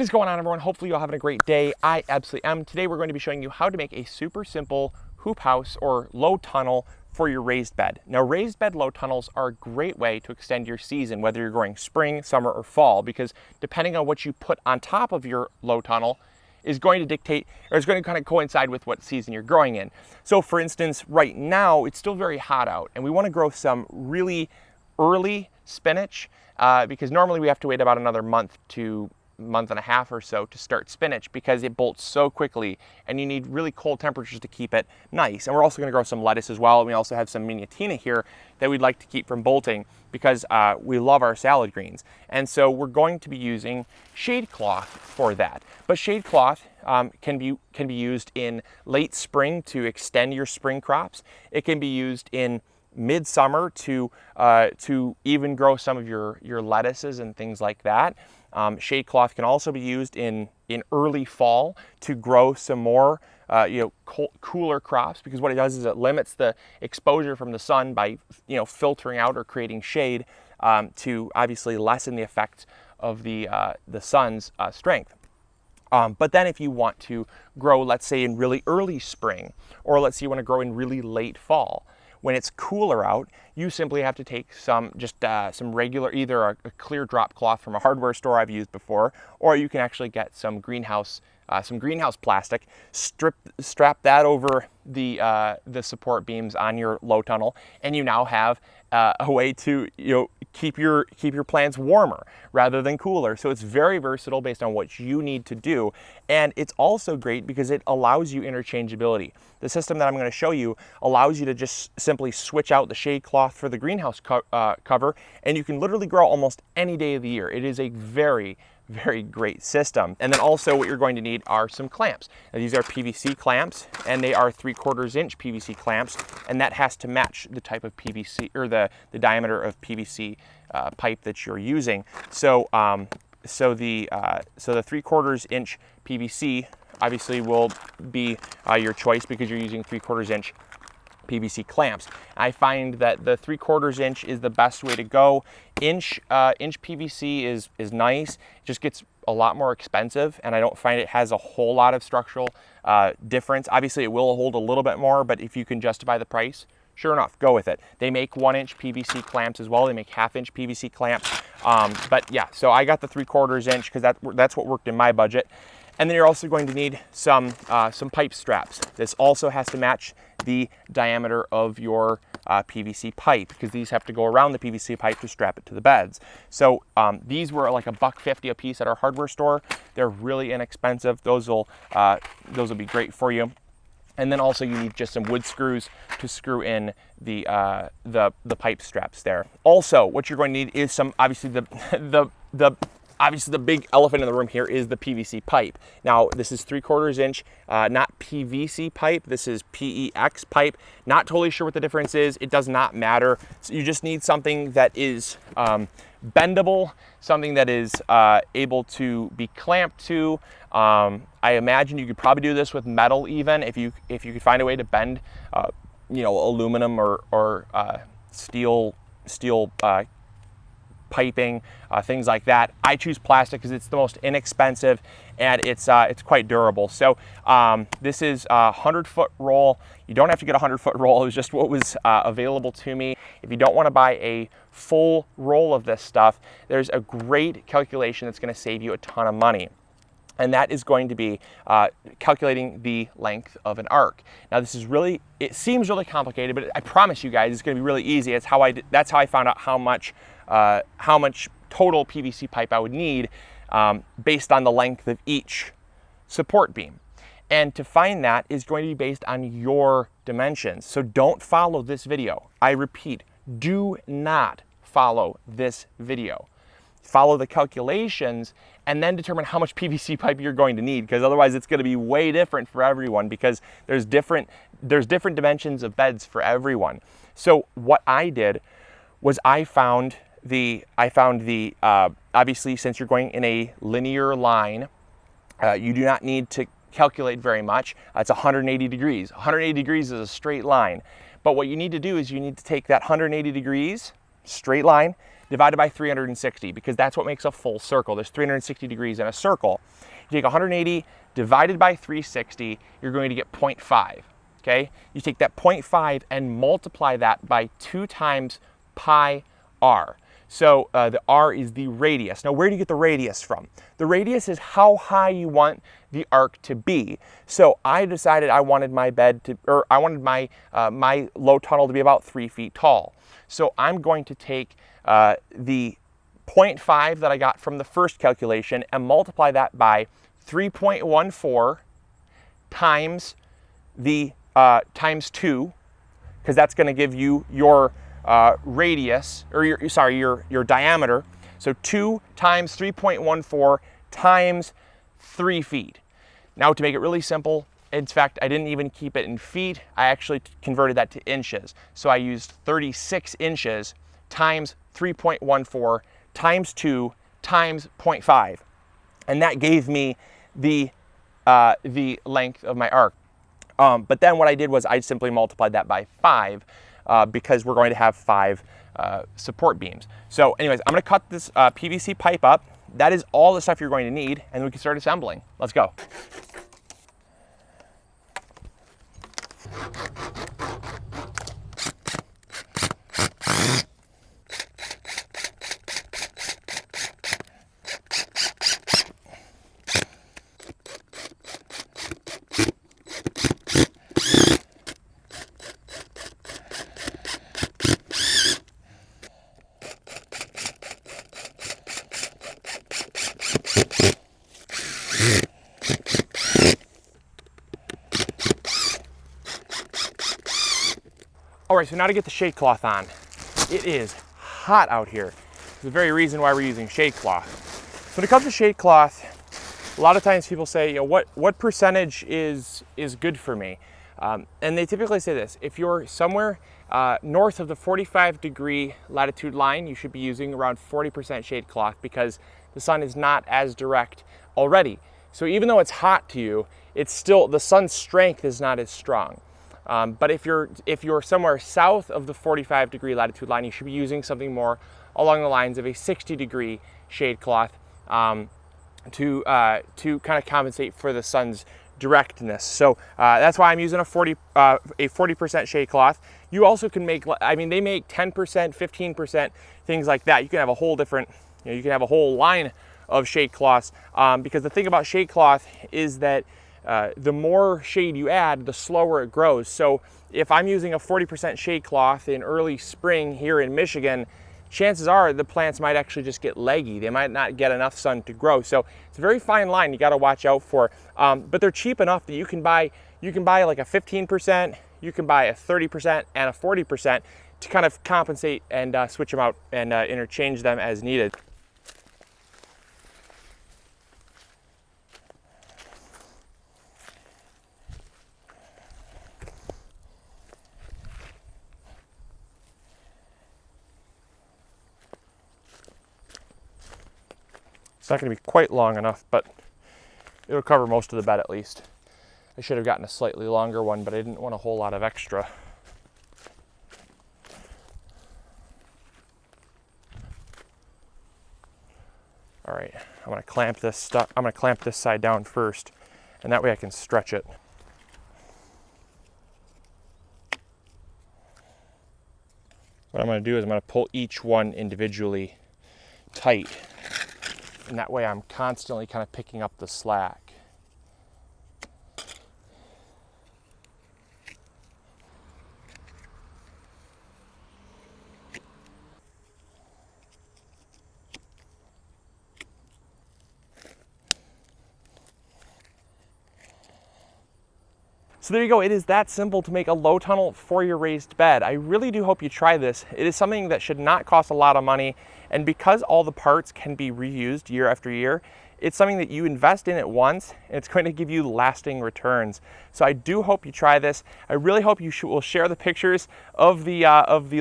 What is going on, everyone? Hopefully you're all having a great day. I absolutely am. Today we're going to be showing you how to make a super simple hoop house or low tunnel for your raised bed. Now, raised bed low tunnels are a great way to extend your season, whether you're growing spring, summer, or fall, because depending on what you put on top of your low tunnel is going to dictate, or is going to kind of coincide with what season you're growing in. So for instance, right now it's still very hot out and we want to grow some really early spinach because normally we have to wait about another month to month and a half or so to start spinach because it bolts so quickly and you need really cold temperatures to keep it nice. And we're also going to grow some lettuce as well. And we also have some miniatina here that we'd like to keep from bolting because we love our salad greens. And so we're going to be using shade cloth for that. But shade cloth can be used in late spring to extend your spring crops. It can be used in midsummer to even grow some of your lettuces and things like that. Shade cloth can also be used in early fall to grow some more cooler crops, because what it does is it limits the exposure from the sun by filtering out or creating shade to obviously lessen the effect of the sun's strength. But then if you want to grow, let's say in really early spring, or let's say you want to grow in really late fall, when it's cooler out, you simply have to take some regular, either a clear drop cloth from a hardware store I've used before, or you can actually get some greenhouse plastic, strap that over the support beams on your low tunnel, and you now have a way to keep your plants warmer rather than cooler. So it's very versatile based on what you need to do, and it's also great because it allows you interchangeability. The system that I'm going to show you allows you to just simply switch out the shade cloth for the greenhouse cover, and you can literally grow almost any day of the year. It is a very great system. And then also what you're going to need are some clamps. Now, these are PVC clamps, and they are 3/4 inch PVC clamps, and that has to match the type of PVC or the diameter of PVC pipe that you're using. So the 3/4 inch PVC obviously will be your choice because you're using 3/4 inch PVC clamps. I find that the 3/4 inch is the best way to go. Inch PVC is nice. It just gets a lot more expensive, and I don't find it has a whole lot of structural difference. Obviously, it will hold a little bit more, but if you can justify the price, sure enough, go with it. They make 1-inch PVC clamps as well. They make 1/2-inch PVC clamps. But yeah, so I got the 3/4 inch because that's what worked in my budget. And then you're also going to need some pipe straps. This also has to match the diameter of your PVC pipe, because these have to go around the PVC pipe to strap it to the beds. So these were like $1.50 a piece at our hardware store. They're really inexpensive. Those will be great for you. And then also you need just some wood screws to screw in the pipe straps there. Also, what you're going to need is some, obviously the big elephant in the room here is the PVC pipe. Now, this is 3/4 inch, not PVC pipe. This is PEX pipe. Not totally sure what the difference is. It does not matter. So you just need something that is bendable, something that is able to be clamped to. I imagine you could probably do this with metal even, if you could find a way to bend, aluminum or steel piping, things like that. I choose plastic because it's the most inexpensive and it's quite durable. So this is a 100-foot roll. You don't have to get a 100-foot roll. It was just what was available to me. If you don't want to buy a full roll of this stuff, there's a great calculation that's going to save you a ton of money. And that is going to be calculating the length of an arc. Now, this is it seems really complicated, but I promise you guys it's going to be really easy. That's how I found out how much total PVC pipe I would need based on the length of each support beam. And to find that is going to be based on your dimensions. So don't follow this video. I repeat, do not follow this video. Follow the calculations and then determine how much PVC pipe you're going to need, because otherwise it's going to be way different for everyone, because there's different dimensions of beds for everyone. So what I did was I found the obviously, since you're going in a linear line, you do not need to calculate very much. It's 180 degrees. 180 degrees is a straight line. But what you need to do is you need to take that 180 degrees straight line, divided by 360, because that's what makes a full circle. There's 360 degrees in a circle. You take 180 divided by 360, you're going to get 0.5, okay? You take that 0.5 and multiply that by 2 times pi r. So the r is the radius. Now, where do you get the radius from? The radius is how high you want the arc to be. So I decided I wanted my bed to, or I wanted my my low tunnel to be about 3 feet tall. So I'm going to take the 0.5 that I got from the first calculation and multiply that by 3.14 times the times 2, because that's going to give you your radius, or your diameter. So 2 times 3.14 times 3 feet. Now, to make it really simple, in fact, I didn't even keep it in feet. I actually converted that to inches. So I used 36 inches times 3.14 times 2 times 0.5. And that gave me the length of my arc. But then what I did was I simply multiplied that by 5 because we're going to have 5 support beams. So anyways, I'm going to cut this PVC pipe up. That is all the stuff you're going to need, and we can start assembling. Let's go. All right, so now to get the shade cloth on. It is hot out here. It's the very reason why we're using shade cloth. So when it comes to shade cloth, a lot of times people say, you know, what percentage is good for me? And they typically say this: if you're somewhere north of the 45-degree latitude line, you should be using around 40% shade cloth, because the sun is not as direct already. So even though it's hot to you, it's still, the sun's strength is not as strong. But if you're somewhere south of the 45-degree latitude line, you should be using something more along the lines of a 60-degree shade cloth to kind of compensate for the sun's directness. So that's why I'm using a 40% shade cloth. You also can make, I mean, they make 10%, 15%, things like that. You can have a whole different, you know, you can have a whole line of shade cloths, because the thing about shade cloth is that the more shade you add, the slower it grows. So if I'm using a 40% shade cloth in early spring here in Michigan, chances are the plants might actually just get leggy. They might not get enough sun to grow. So it's a very fine line you got to watch out for. But they're cheap enough that you can buy like a 15%, you can buy a 30% and a 40% to kind of compensate and switch them out and interchange them as needed. It's not going to be quite long enough, but it'll cover most of the bed at least. I should have gotten a slightly longer one, but I didn't want a whole lot of extra. All right, I'm going to clamp this stuff. I'm going to clamp this side down first, and that way I can stretch it. What I'm going to do is I'm going to pull each one individually tight. And that way I'm constantly kind of picking up the slack. So there you go. It is that simple to make a low tunnel for your raised bed. I really do hope you try this. It is something that should not cost a lot of money. And because all the parts can be reused year after year, it's something that you invest in at once, and it's going to give you lasting returns. So I do hope you try this. I really hope you will share the pictures of the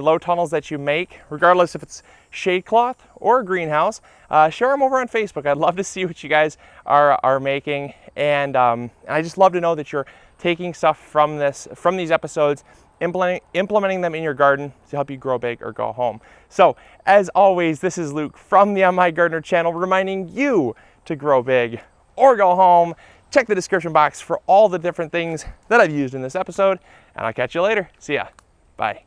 low tunnels that you make, regardless if it's shade cloth or a greenhouse. Share them over on Facebook. I'd love to see what you guys are making, and I just love to know that you're taking stuff from these episodes implementing them in your garden to help you grow big or go home. So as always, this is Luke from the MIgardener channel reminding you to grow big or go home. Check the description box for all the different things that I've used in this episode, and I'll catch you later. See ya. Bye.